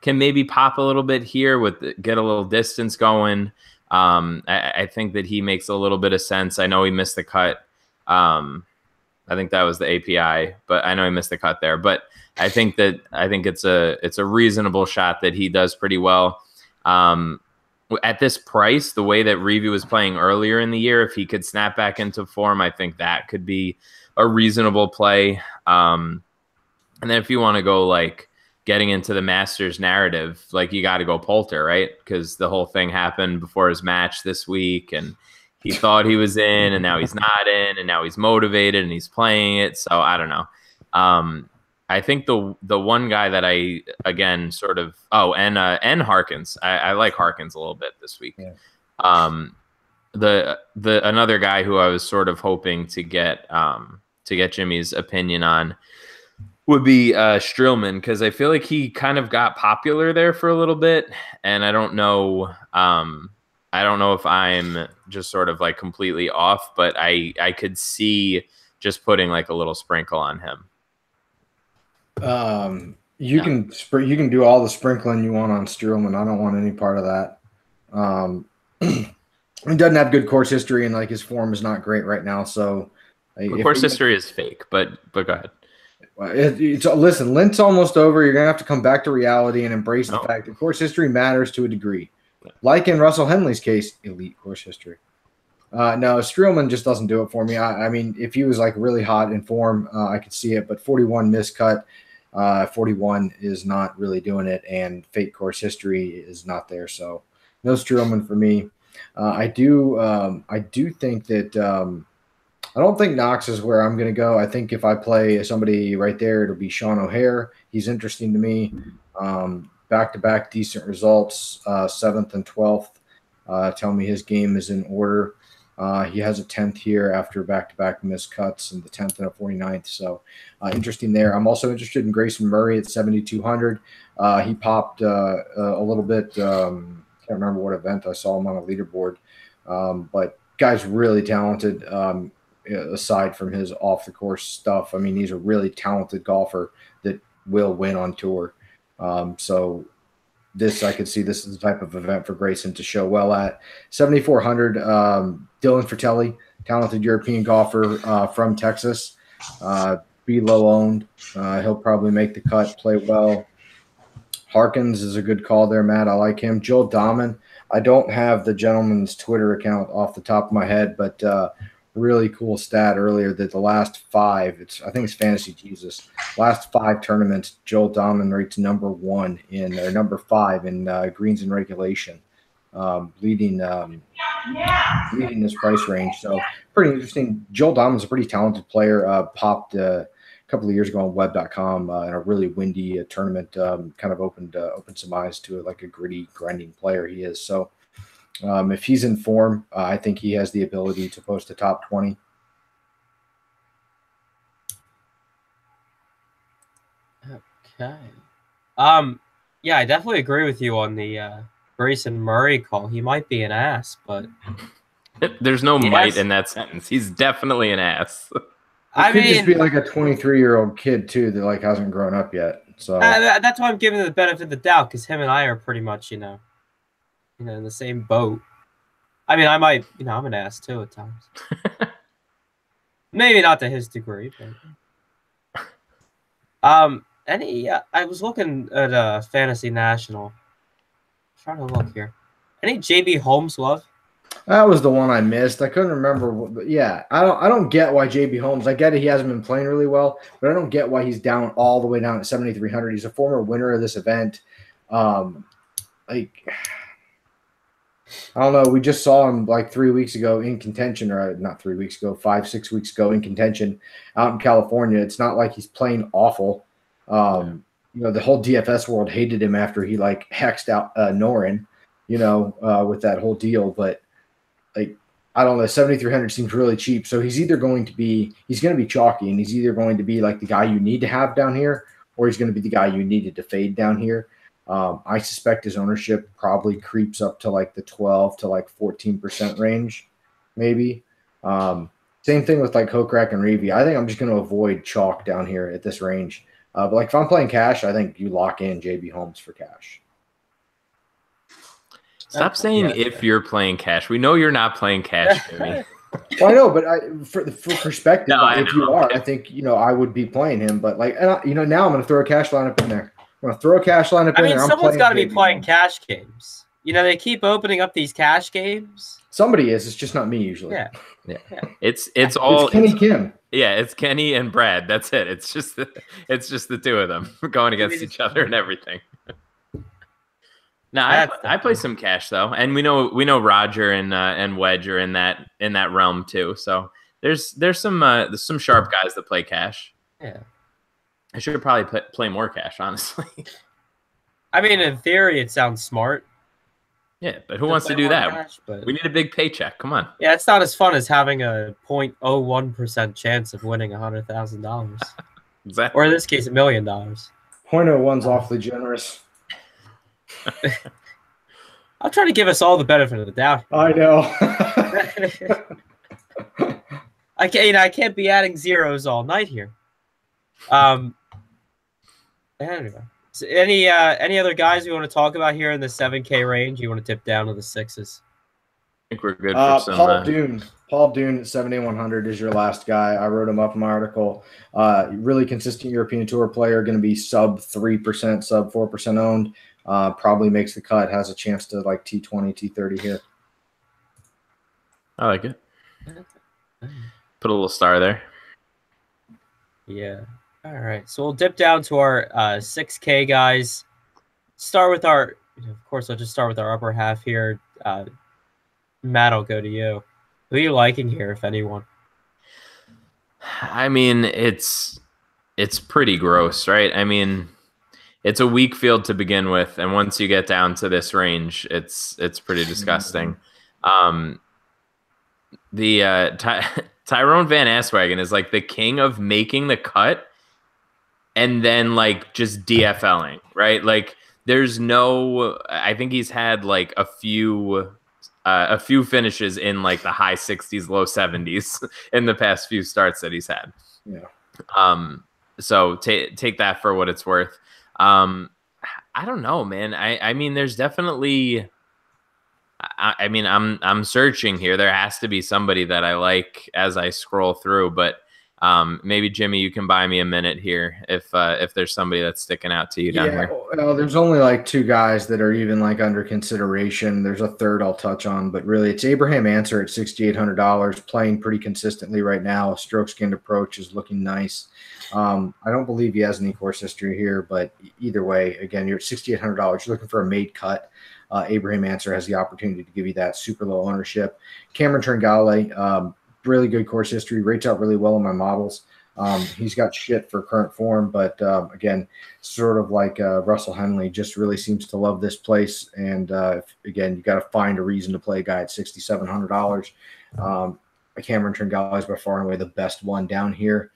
can maybe pop a little bit here get a little distance going. I think that he makes a little bit of sense. I know he missed the cut. I think that was the API, but I know he missed the cut there. But I think it's a reasonable shot that he does pretty well. At this price, the way that Reavie was playing earlier in the year, if he could snap back into form, I think that could be a reasonable play. And then if you want to go like getting into the Masters narrative, like you got to go Poulter, right? Because the whole thing happened before his match this week, and he thought he was in, and now he's not in, and now he's motivated and he's playing it. So I don't know. I think the one guy that I again sort of and Harkins. I like Harkins a little bit this week. Yeah. The another guy who I was sort of hoping to get Jimmy's opinion on would be Streelman, because I feel like he kind of got popular there for a little bit, and I don't know if I'm just sort of like completely off, but I could see just putting like a little sprinkle on him. You can do all the sprinkling you want on Streelman. I don't want any part of that. He doesn't have good course history, and like his form is not great right now. So course history is fake, but go ahead. Listen, Lent's almost over. You're gonna have to come back to reality and embrace the fact that course history matters to a degree. Like in Russell Henley's case, elite course history. No, Streelman just doesn't do it for me. I mean, if he was like really hot in form, I could see it. But 41 miscut, 41 is not really doing it, and fake course history is not there. So no Streelman for me. I do think that I don't think Knox is where I'm going to go. I think if I play somebody right there, it'll be Sean O'Hare. He's interesting to me. Back-to-back decent results, 7th and 12th. Tell me his game is in order. He has a 10th here after back-to-back missed cuts, and the 10th and a 49th. So interesting there. I'm also interested in Grayson Murray at 7,200. He popped a little bit. Can't remember what event I saw him on a leaderboard. But guy's really talented. Aside from his off-the-course stuff, I mean, he's a really talented golfer that will win on tour. So I could see this is the type of event for Grayson to show well at. 7,400, Dylan Fratelli, talented European golfer from Texas. Be low owned. He'll probably make the cut, play well. Harkins is a good call there, Matt. I like him. Joel Dahman. I don't have the gentleman's Twitter account off the top of my head, but really cool stat earlier that the last 5, I think it's Fantasy Jesus, last 5 tournaments, Joel Dahman rates number 5 in greens and regulation, leading this price range. So pretty interesting. Joel Dahman's a pretty talented player. Popped a couple of years ago on web.com in a really windy tournament. Kind of opened some eyes to it, like a gritty, grinding player he is. So if he's in form, I think he has the ability to post a top 20. Okay. Yeah, I definitely agree with you on the Grayson Murray call. He might be an ass, but there's no might in that sentence. He's definitely an ass. I mean, just be like a 23-year-old kid too that like hasn't grown up yet. So that's why I'm giving the benefit of the doubt, because him and I are pretty much, in the same boat. I mean, I might, I'm an ass too at times. Maybe not to his degree, but I was looking at Fantasy National. I'm trying to look here. Any JB Holmes love? That was the one I missed. I couldn't remember. But yeah, I don't get why JB Holmes. I get it. He hasn't been playing really well, but I don't get why he's down all the way down at 7,300. He's a former winner of this event. I don't know. We just saw him like 3 weeks ago in contention, or not 3 weeks ago, 5-6 weeks ago in contention out in California. It's not like he's playing awful. The whole DFS world hated him after he like hexed out Norin, with that whole deal. But like, I don't know, 7,300 seems really cheap. So he's going to be chalky, and he's either going to be like the guy you need to have down here, or he's going to be the guy you needed to fade down here. I suspect his ownership probably creeps up to like the 12 to like 14% range, maybe. Same thing with like Kokrak and Reeve. I think I'm just going to avoid chalk down here at this range. But like if I'm playing cash, I think you lock in JB Holmes for cash. Stop saying if you're playing cash. We know you're not playing cash, Jimmy. Well, I know, but for perspective, No, if you are, I think, I would be playing him. But like, now I'm going to throw a cash lineup in there. I'm going to throw a cash lineup in there. Someone's got to be playing cash games. They keep opening up these cash games. Somebody is. It's just not me usually. Yeah. It's Kenny Kim. Yeah, it's Kenny and Brad. That's it. It's just the two of them going against each other and everything. Now I play some cash though, and we know Roger and Wedge are in that realm too. So there's some sharp guys that play cash. Yeah, I should probably play more cash, honestly. In theory, it sounds smart. Yeah, but who wants to do that? Cash, we need a big paycheck. Come on. Yeah, it's not as fun as having a 0.01% chance of winning $100,000. Exactly. Or in this case, $1 million. 0.01's awfully generous. I'm trying to give us all the benefit of the doubt. I know. I can't be adding zeros all night here. Anyway. So any other guys we want to talk about here in the 7K range? You want to tip down to the 6s? I think we're good for some. Paul Dune at 7,100 is your last guy. I wrote him up in my article. Really consistent European Tour player, going to be sub 3%, sub 4% owned. Probably makes the cut, has a chance to like T20, T30 here. I like it. Put a little star there. Yeah. All right. So we'll dip down to our 6K guys. Start with our, of course, I'll just start with our upper half here. Matt, I'll go to you. Who are you liking here, if anyone? It's pretty gross, right? It's a weak field to begin with, and once you get down to this range, it's pretty disgusting. Tyrone Van Aswagen is like the king of making the cut and then like just DFLing, right? Like there's no, I think he's had like a few finishes in like the high 60s, low 70s in the past few starts that he's had. Yeah. So take that for what it's worth. I don't know, man. There's definitely, I'm searching here. There has to be somebody that I like as I scroll through, but maybe Jimmy, you can buy me a minute here if there's somebody that's sticking out to you down here. Well, there's only like 2 guys that are even like under consideration. There's a third I'll touch on, but really it's Abraham Answer at $6,800, playing pretty consistently right now. Stroke skinned approach is looking nice. I don't believe he has any course history here, but either way, again, you're at $6,800. You're looking for a made cut. Abraham Answer has the opportunity to give you that super low ownership. Cameron Tringale, really good course history, rates out really well in my models. He's got shit for current form, but again, sort of like Russell Henley, just really seems to love this place. And again, you got to find a reason to play a guy at $6,700. Cameron Tringale is by far and away the best one down here.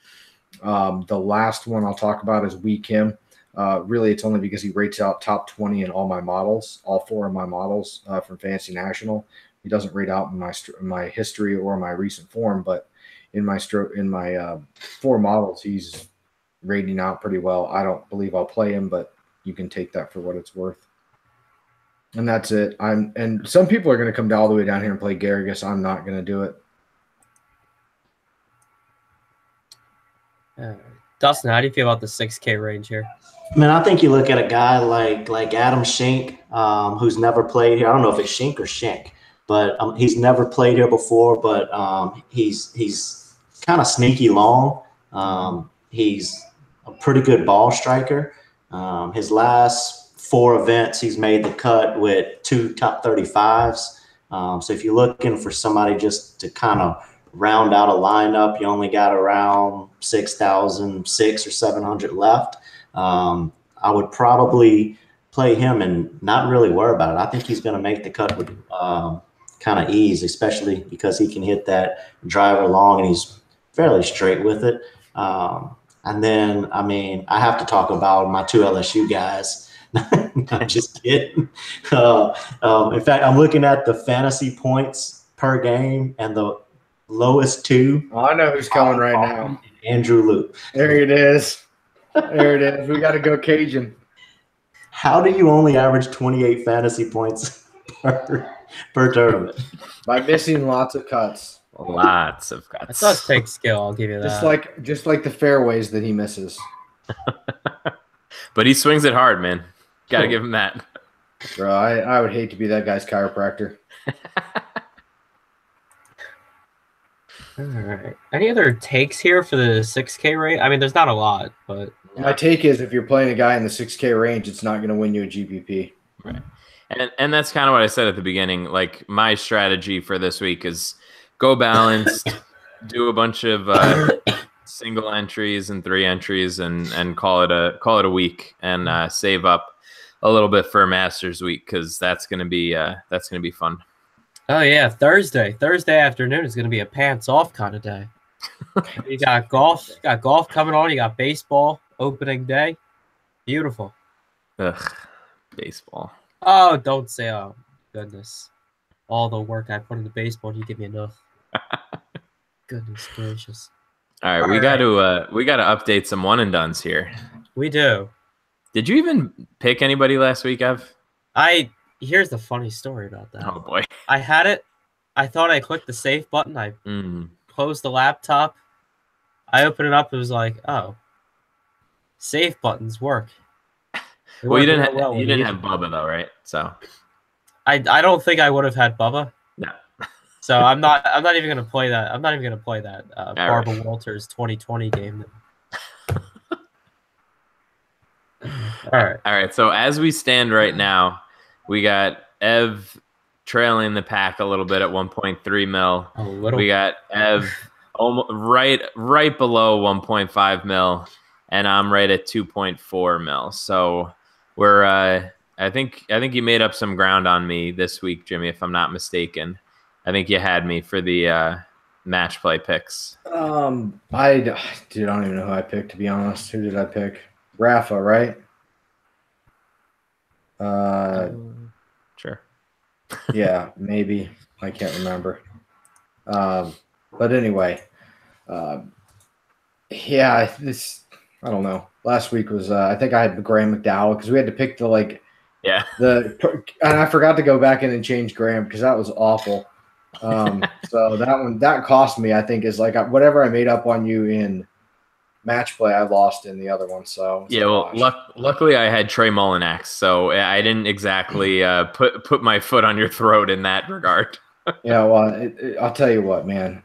The last one I'll talk about is Wee Kim. Really, it's only because he rates out top 20 in all my models, all 4 of my models from Fantasy National. He doesn't rate out in my history or my recent form, but in my 4 models, he's rating out pretty well. I don't believe I'll play him, but you can take that for what it's worth. And that's it. And some people are going to come all the way down here and play Garrigus. I'm not going to do it. Dustin, how do you feel about the 6K range here? I think you look at a guy like Adam Schenk, who's never played here. I don't know if it's Schenk or Schenk, but he's never played here before. But he's kind of sneaky long. He's a pretty good ball striker. His last 4 events, he's made the cut with 2 top 35s. So if you're looking for somebody just to kind of round out a lineup, you only got around 6,600 or 700 left. I would probably play him and not really worry about it. I think he's going to make the cut with kind of ease, especially because he can hit that driver long and he's fairly straight with it. And then, I mean, I have to talk about my 2 LSU guys. I'm just kidding. In fact, I'm looking at the fantasy points per game, and the lowest 2. Oh, I know who's coming right now. Andrew Luke. There it is. There it is. We got to go Cajun. How do you only average 28 fantasy points per tournament? By missing lots of cuts. Lots of It cuts. does take skill, I'll give you that. Just like the fairways that he misses. But he swings it hard, man. Got to give him that. Bro, I would hate to be that guy's chiropractor. All right. Any other takes here for the 6K rate? I mean, there's not a lot, but my take is if you're playing a guy in the 6K range, it's not going to win you a GPP. Right. And that's kind of what I said at the beginning. Like, my strategy for this week is go balanced, do a bunch of single entries and 3 entries, and call it a week, and save up a little bit for a Masters week, because that's gonna be fun. oh yeah, Thursday afternoon is gonna be a pants off kind of day. You got golf coming on. You got baseball opening day. Beautiful. Ugh, baseball. Oh, don't say, oh goodness, all the work I put into baseball, and you give me enough. Goodness gracious. All right, we got to update some one and dones here. We do. Did you even pick anybody last week, Ev? Here's the funny story about that. Oh boy. I had it. I thought I clicked the save button. I closed the laptop. I opened it up. It was like, oh, save buttons work. Well, you didn't have Bubba though, right? So I don't think I would have had Bubba. No. So I'm not even gonna play that. I'm not even gonna play that Barbara right. Walters 2020 game. All right. So as we stand right now, we got Ev trailing the pack a little bit at 1.3 mil. A little. We got Ev almost right below 1.5 mil, and I'm right at 2.4 mil. So we're I think you made up some ground on me this week, Jimmy, if I'm not mistaken. I think you had me for the match play picks. I don't even know who I picked, to be honest. Who did I pick? Rafa, right? Sure. Yeah, maybe. I can't remember. But anyway, yeah, I don't know. Last week was I think I had Graham McDowell because we had to pick and I forgot to go back in and change Graham because that was awful. So that cost me, I think, is like whatever I made up on you in match play, I lost in the other one. So yeah, well, luckily I had Trey Mullinax, so I didn't exactly put my foot on your throat in that regard. Yeah, well, I'll tell you what, man.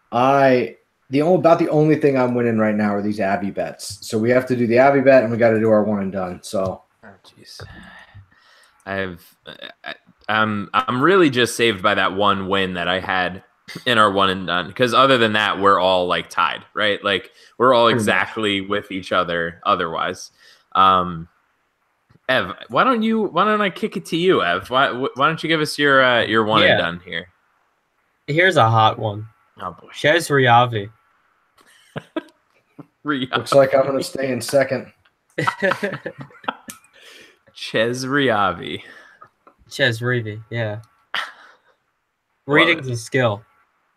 About the only thing I'm winning right now are these Abby bets. So we have to do the Abby bet, and we got to do our one and done. So, jeez, I'm really just saved by that one win that I had in our one and done, because other than that, we're all like tied, right? Like we're all exactly with each other. Otherwise, Ev, why don't I kick it to you, Ev? Why don't you give us your one and done here? Here's a hot one. Oh boy, Ches Riavi. Looks like I'm going to stay in second. Ches Riavi. Ches Riavi, yeah. Reading's a skill.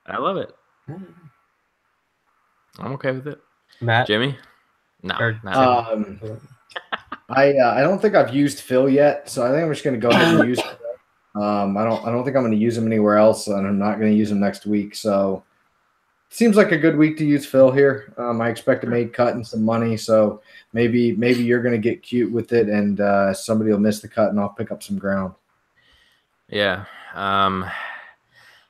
I love it. I'm okay with it. Matt? Jimmy? No. I don't think I've used Phil yet, so I think I'm just going to go ahead and use Phil. I don't think I'm going to use him anywhere else, and I'm not going to use him next week. So seems like a good week to use Phil here. I expect to make cut and some money, so maybe you're going to get cute with it, and somebody will miss the cut, and I'll pick up some ground. Yeah.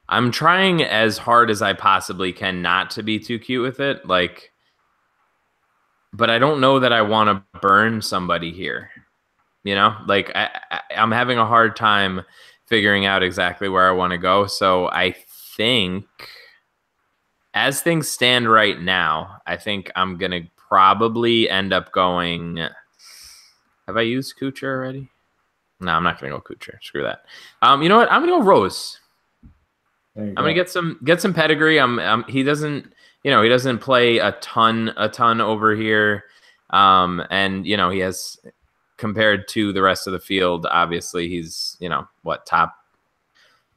I'm trying as hard as I possibly can not to be too cute with it, but I don't know that I want to burn somebody here. You know, like I'm having a hard time figuring out exactly where I want to go. So I think, as things stand right now, I think I'm going to probably end up going. Have I used Kuchar already? No, I'm not going to go Kuchar. Screw that. You know what? I'm going to go Rose. I'm going to get some pedigree. He doesn't play a ton over here. And you know, he has, compared to the rest of the field, obviously he's, you know, top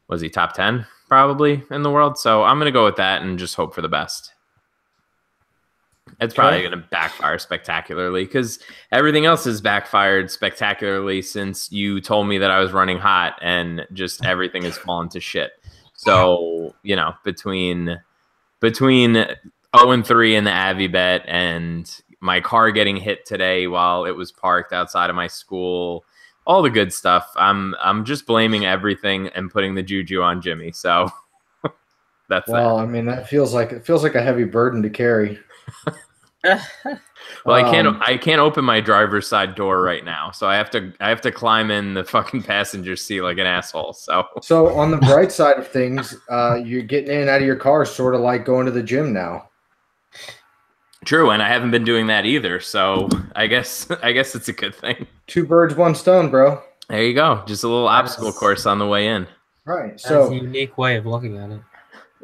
10 probably in the world. So I'm going to go with that and just hope for the best. It's probably going to backfire spectacularly because everything else has backfired spectacularly since you told me that I was running hot, and just everything has fallen to shit. So, you know, between 0-3 in the Avi bet and my car getting hit today while it was parked outside of my school, all the good stuff, I'm just blaming everything and putting the juju on Jimmy. So that's I mean, that feels like a heavy burden to carry. Well, I can't open my driver's side door right now, so I have to climb in the fucking passenger seat like an asshole. So on the bright side of things, you're getting in and out of your car sort of like going to the gym now. True, and I haven't been doing that either, so I guess it's a good thing. 2 birds, 1 stone, bro. There you go. Just a little obstacle course on the way in. Right. That's a unique way of looking at it.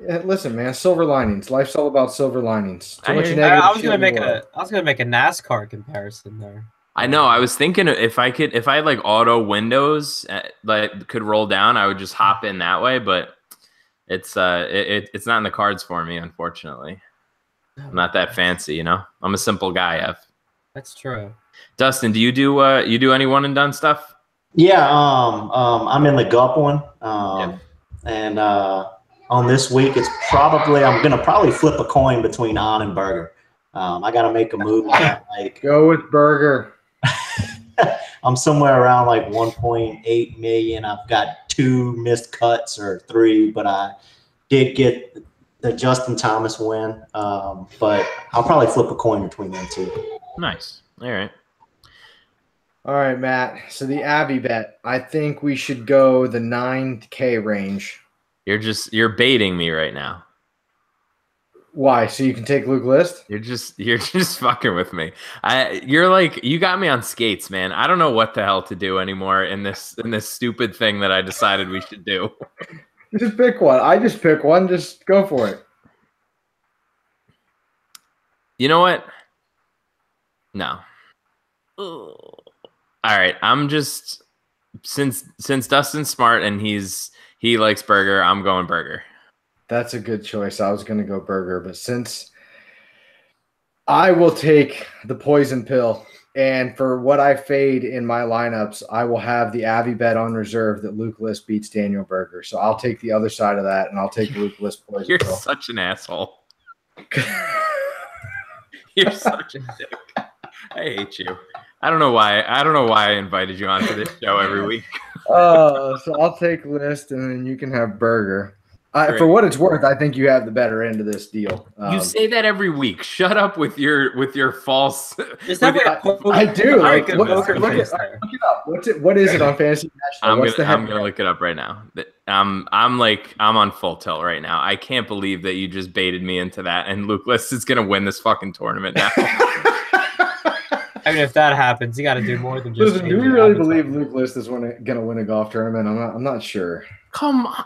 Yeah, listen, man, silver linings. Life's all about silver linings. I was gonna make a NASCAR comparison there. I know. I was thinking if I had like auto windows that could roll down, I would just hop in that way. But it's not in the cards for me, unfortunately. I'm not that fancy, you know. I'm a simple guy, Ev. That's true. Dustin, do you do any one and done stuff? Yeah, I'm in the Gup one, and on this week, it's probably I'm gonna flip a coin between On and Burger. I got to make a move. Go with Burger. I'm somewhere around like 1.8 million. I've got 2 missed cuts or 3, but I did get the Justin Thomas win. But I'll probably flip a coin between them 2. Nice. All right. All right, Matt. So the Abbey bet, I think we should go the 9K range. You're baiting me right now. Why? So you can take Luke List? You're just fucking with me. You got me on skates, man. I don't know what the hell to do anymore in this stupid thing that I decided we should do. Just pick one. I just pick one. Just go for it. You know what? No. All right. I'm just since Dustin's smart and he likes Burger, I'm going Burger. That's a good choice. I was going to go Burger, but since I will take the poison pill, and for what I fade in my lineups, I will have the Avi bet on reserve that Luke List beats Daniel Berger. So I'll take the other side of that, and I'll take Luke List poison You're pill. Such an asshole. You're such a dick. I hate you. I don't know why I invited you onto this show every week. So I'll take List, and then you can have Burger. For what it's worth, I think you have the better end of this deal. You say that every week. Shut up with your false. I do. Like, look it up. What is it on Fantasy National? I'm gonna look it up right now. I'm on full tilt right now. I can't believe that you just baited me into that. And Luke List is gonna win this fucking tournament now. I mean, if that happens, you got to do more than just. Listen, do we really believe Luke List is going to win a golf tournament? I'm not sure. Come on.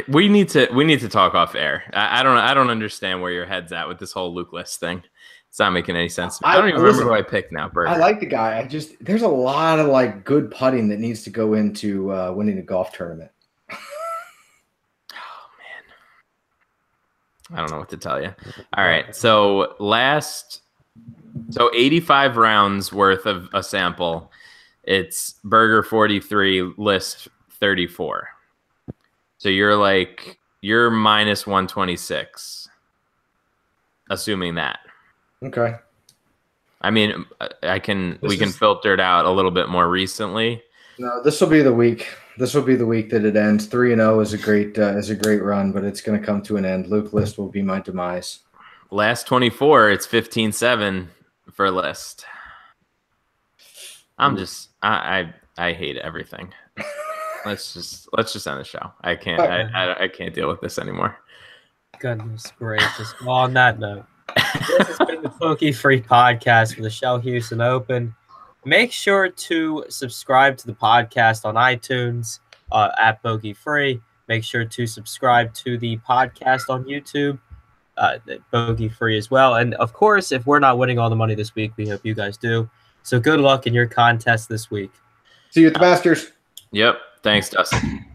We need to talk off air. I don't understand where your head's at with this whole Luke List thing. It's not making any sense. I don't even remember who I picked now. Burger. I like the guy. There's a lot of like good putting that needs to go into winning a golf tournament. Oh man, I don't know what to tell you. All right, so 85 rounds worth of a sample. It's Burger 43, List 34. So you're minus 126, assuming that. Okay. I mean, we can filter it out a little bit more recently. No, this will be the week. This will be the week that it ends. 3-0 is a great run, but it's going to come to an end. Luke List will be my demise. Last 24, it's 15-7 for List. I hate everything. Let's just end the show. I can't deal with this anymore. Goodness gracious. Well, on that note, this has been the Pokey Free Podcast for the Shell Houston Open. Make sure to subscribe to the podcast on iTunes at Bogey Free. Make sure to subscribe to the podcast on YouTube, Bogey Free as well. And of course, if we're not winning all the money this week, we hope you guys do. So good luck in your contest this week. See you at the Masters. Yep. Thanks, Dustin.